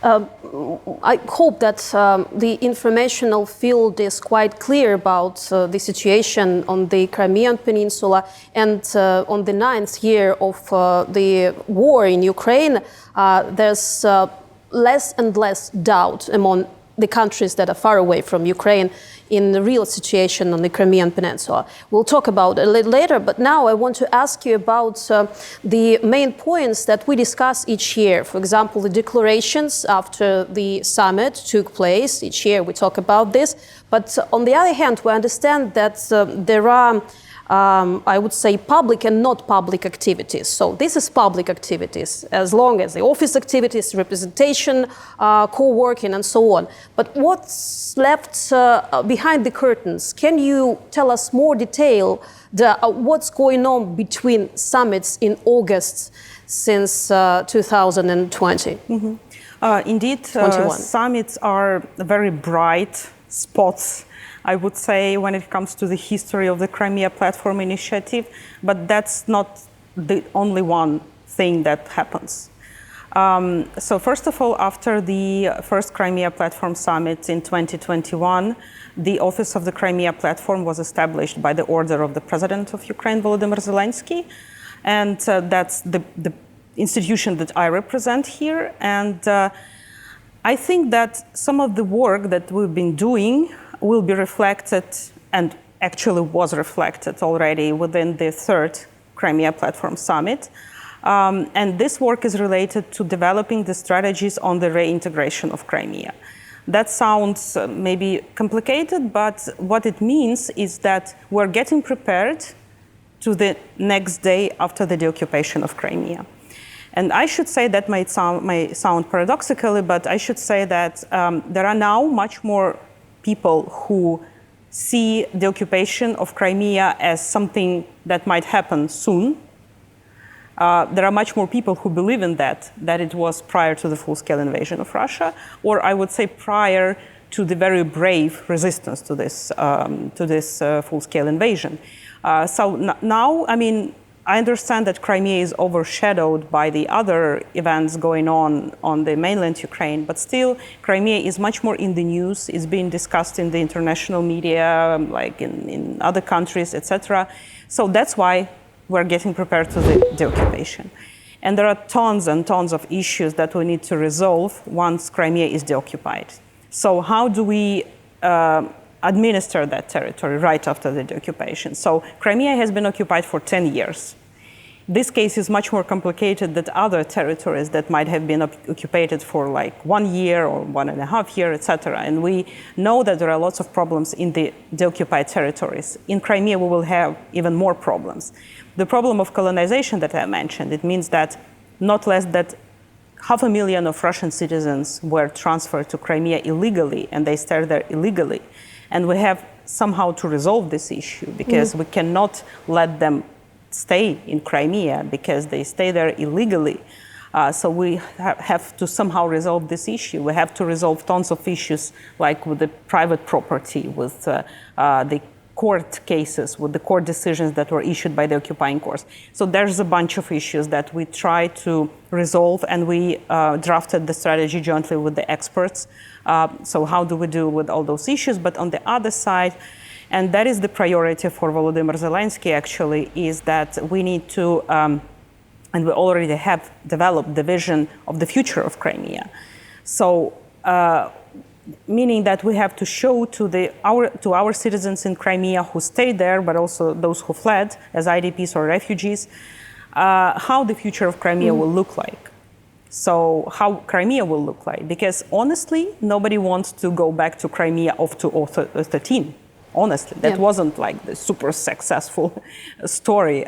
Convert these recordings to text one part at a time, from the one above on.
I hope that the informational field is quite clear about the situation on the Crimean Peninsula, and on the 9th year of the war in Ukraine, there's less and less doubt among the countries that are far away from Ukraine in the real situation on the Crimean Peninsula. We'll talk about it a little later, but now I want to ask you about the main points that we discuss each year. For example, the declarations after the summit took place. Each year we talk about this. But on the other hand, we understand that there are I would say public and not public activities. So this is public activities, as long as the office activities, representation, co-working and so on. But what's left behind the curtains? Can you tell us more detail what's going on between summits in August since 2020? Mm-hmm. Indeed, summits are very bright spots, I would say, when it comes to the history of the Crimea Platform Initiative, but that's not the only one thing that happens. So first of all, after the first Crimea Platform Summit in 2021, the Office of the Crimea Platform was established by the order of the President of Ukraine, Volodymyr Zelensky, and that's the institution that I represent here. And I think that some of the work that we've been doing will be reflected, and actually was reflected already within the third Crimea Platform Summit. And this work is related to developing the strategies on the reintegration of Crimea. That sounds maybe complicated, but what it means is that we're getting prepared to the next day after the deoccupation of Crimea. And I should say that may sound paradoxically, but I should say that there are now much more people who see the occupation of Crimea as something that might happen soon. There are much more people who believe in that it was prior to the full-scale invasion of Russia, or I would say prior to the very brave resistance to this full-scale invasion. So now, I mean, I understand that Crimea is overshadowed by the other events going on the mainland Ukraine, but still Crimea is much more in the news, is being discussed in the international media, like in other countries, etc. So that's why we're getting prepared to the occupation. And there are tons and tons of issues that we need to resolve once Crimea is deoccupied. So how do we administer that territory right after the occupation? So Crimea has been occupied for 10 years. This case is much more complicated than other territories that might have been occupied for like 1 year or 1.5 years, etc. And we know that there are lots of problems in the deoccupied territories. In Crimea, we will have even more problems. The problem of colonization that I mentioned, it means that not less than 500,000 of Russian citizens were transferred to Crimea illegally, and they stayed there illegally. And we have somehow to resolve this issue, because we cannot let them stay in Crimea because they stay there illegally. So we have to somehow resolve this issue. We have to resolve tons of issues, like with the private property, with the court cases, with the court decisions that were issued by the occupying courts. So there's a bunch of issues that we try to resolve, and we drafted the strategy jointly with the experts. So how do we deal with all those issues? But on the other side, and that is the priority for Volodymyr Zelensky actually, is that we need to, and we already have developed the vision of the future of Crimea. So, meaning that we have to show to our citizens in Crimea who stayed there, but also those who fled as IDPs or refugees, how the future of Crimea will look like. So how Crimea will look like, because honestly, nobody wants to go back to Crimea of 2013. Honestly, that wasn't like the super successful story.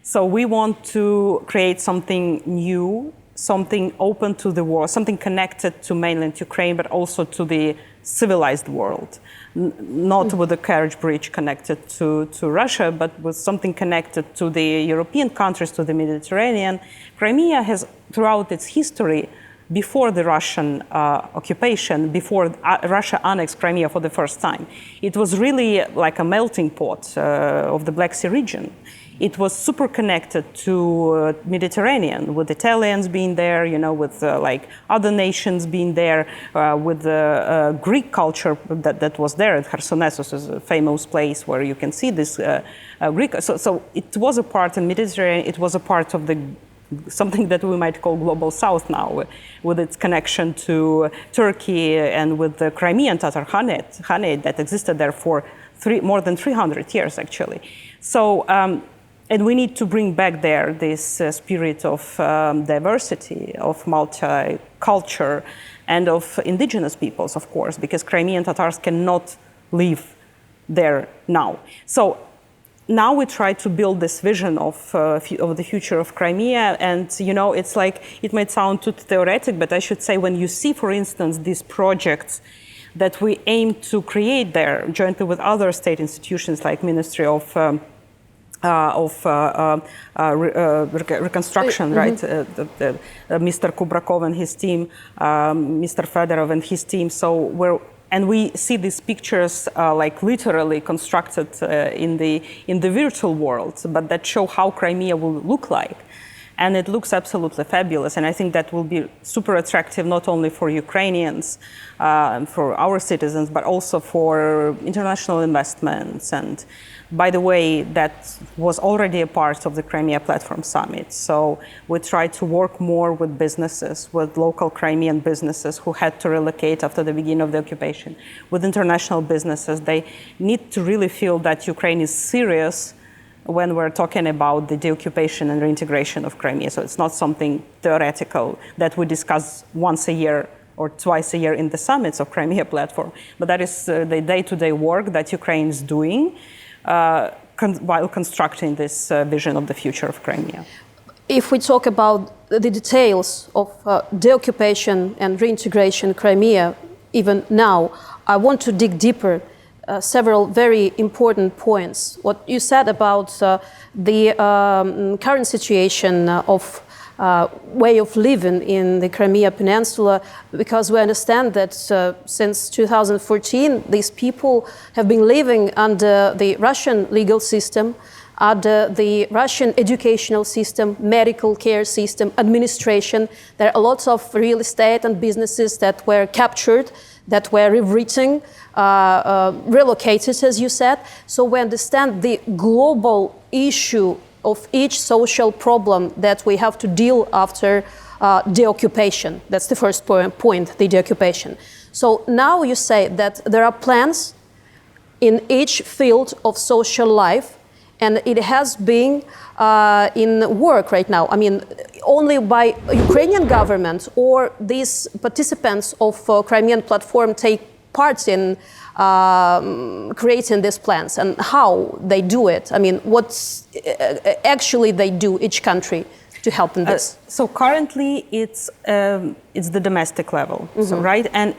So we want to create something new, something open to the world, something connected to mainland Ukraine, but also to the civilized world. Not with a carriage bridge connected to Russia, but with something connected to the European countries, to the Mediterranean. Crimea has, throughout its history, before the Russian occupation, before Russia annexed Crimea for the first time, it was really like a melting pot of the Black Sea region. it was super connected to Mediterranean, with Italians being there, you know, with like other nations being there, with the Greek culture that was there. Chersonesos is a famous place where you can see this Greek. So it was a part in Mediterranean. It was a part of the something that we might call global south now, with its connection to Turkey and with the Crimean Tatar Khanate that existed there for more than 300 years, actually. So, and we need to bring back there this spirit of diversity, of multiculture, and of indigenous peoples, of course, because Crimean Tatars cannot live there now. So now we try to build this vision of the future of Crimea, and you know, it's like, it might sound too theoretic, but I should say, when you see, for instance, these projects that we aim to create there jointly with other state institutions like Ministry of Reconstruction, right? Mr. Kubrakov and his team, Mr. Fedorov and his team. So we see these pictures like literally constructed in the virtual world, but that show how Crimea will look like. And it looks absolutely fabulous. And I think that will be super attractive, not only for Ukrainians, for our citizens, but also for international investments. And by the way, that was already a part of the Crimea Platform Summit. So we try to work more with businesses, with local Crimean businesses who had to relocate after the beginning of the occupation, with international businesses. They need to really feel that Ukraine is serious when we're talking about the deoccupation and reintegration of Crimea. So it's not something theoretical that we discuss once a year or twice a year in the summits of Crimea Platform, but that is the day-to-day work that Ukraine is doing while constructing this vision of the future of Crimea. If we talk about the details of deoccupation and reintegration in Crimea, even now, I want to dig deeper. Several very important points. What you said about the current situation of way of living in the Crimea Peninsula, because we understand that since 2014, these people have been living under the Russian legal system, under the Russian educational system, medical care system, administration. There are lots of real estate and businesses that were captured, that were rewritten, relocated, as you said. So we understand the global issue of each social problem that we have to deal after deoccupation. That's the first point, the deoccupation. So now you say that there are plans in each field of social life, and it has been in work right now. I mean, only by Ukrainian government, or these participants of Crimean Platform take part in creating these plans, and how they do it? I mean, what actually they do, each country, to help in this? So currently it's the domestic level, so, right? And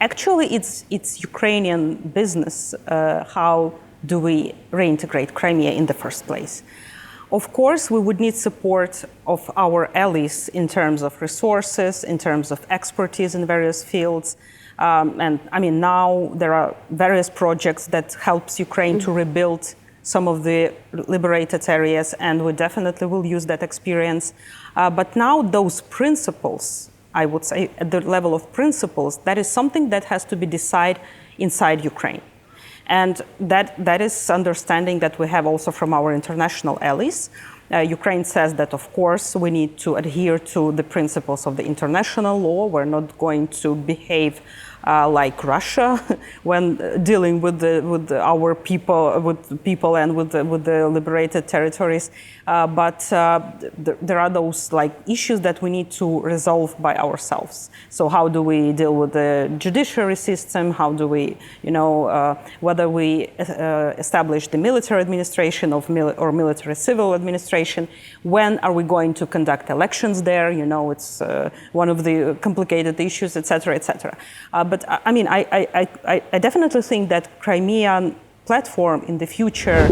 actually it's Ukrainian business how do we reintegrate Crimea in the first place. Of course, we would need support of our allies in terms of resources, in terms of expertise in various fields. And I mean, now there are various projects that helps Ukraine to rebuild some of the liberated areas, and we definitely will use that experience. But now those principles, I would say at the level of principles, that is something that has to be decided inside Ukraine. And that is understanding that we have also from our international allies. Ukraine says that, of course, we need to adhere to the principles of the international law. We're not going to behave like Russia when dealing with our people and with the liberated territories. But there are those like issues that we need to resolve by ourselves. So how do we deal with the judiciary system? How do we, whether we establish the military administration or military civil administration? When are we going to conduct elections there? It's one of the complicated issues, etc., etc. But I mean, I definitely think that Crimean Platform in the future,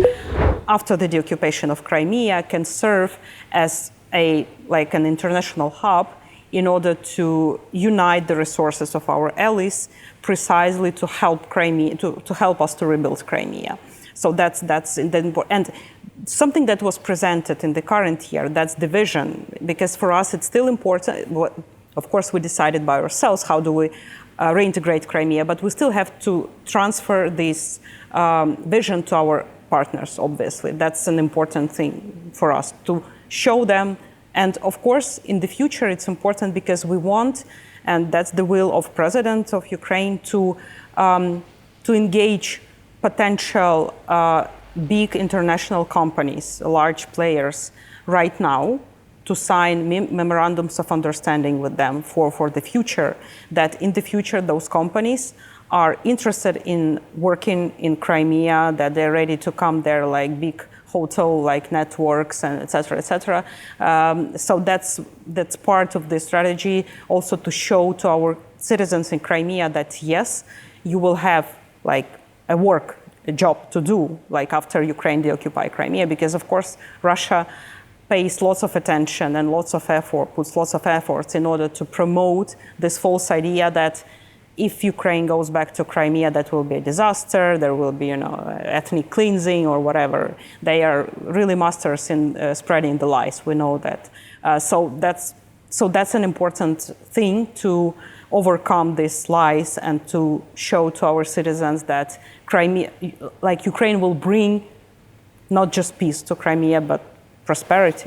after the deoccupation of Crimea, can serve as an international hub in order to unite the resources of our allies, precisely to help Crimea, to help us to rebuild Crimea. So that's important. And something that was presented in the current year, that's division, because for us it's still important. Of course, we decided by ourselves how do we reintegrate Crimea, but we still have to transfer this vision to our partners, obviously. That's an important thing for us to show them. And of course, in the future, it's important because we want, and that's the will of President of Ukraine, to engage potential big international companies, large players, right now, to sign memorandums of understanding with them for the future, that in the future those companies are interested in working in Crimea, that they're ready to come there, like big hotel like networks and et cetera, so that's part of the strategy, also to show to our citizens in Crimea that yes, you will have like a job to do, like after Ukraine deoccupy Crimea, because of course Russia pays lots of attention and lots of effort, puts lots of efforts in order to promote this false idea that if Ukraine goes back to Crimea, that will be a disaster, there will be, ethnic cleansing or whatever. They are really masters in spreading the lies, we know that. So that's an important thing to overcome these lies and to show to our citizens that Crimea, like Ukraine will bring not just peace to Crimea, but prosperity.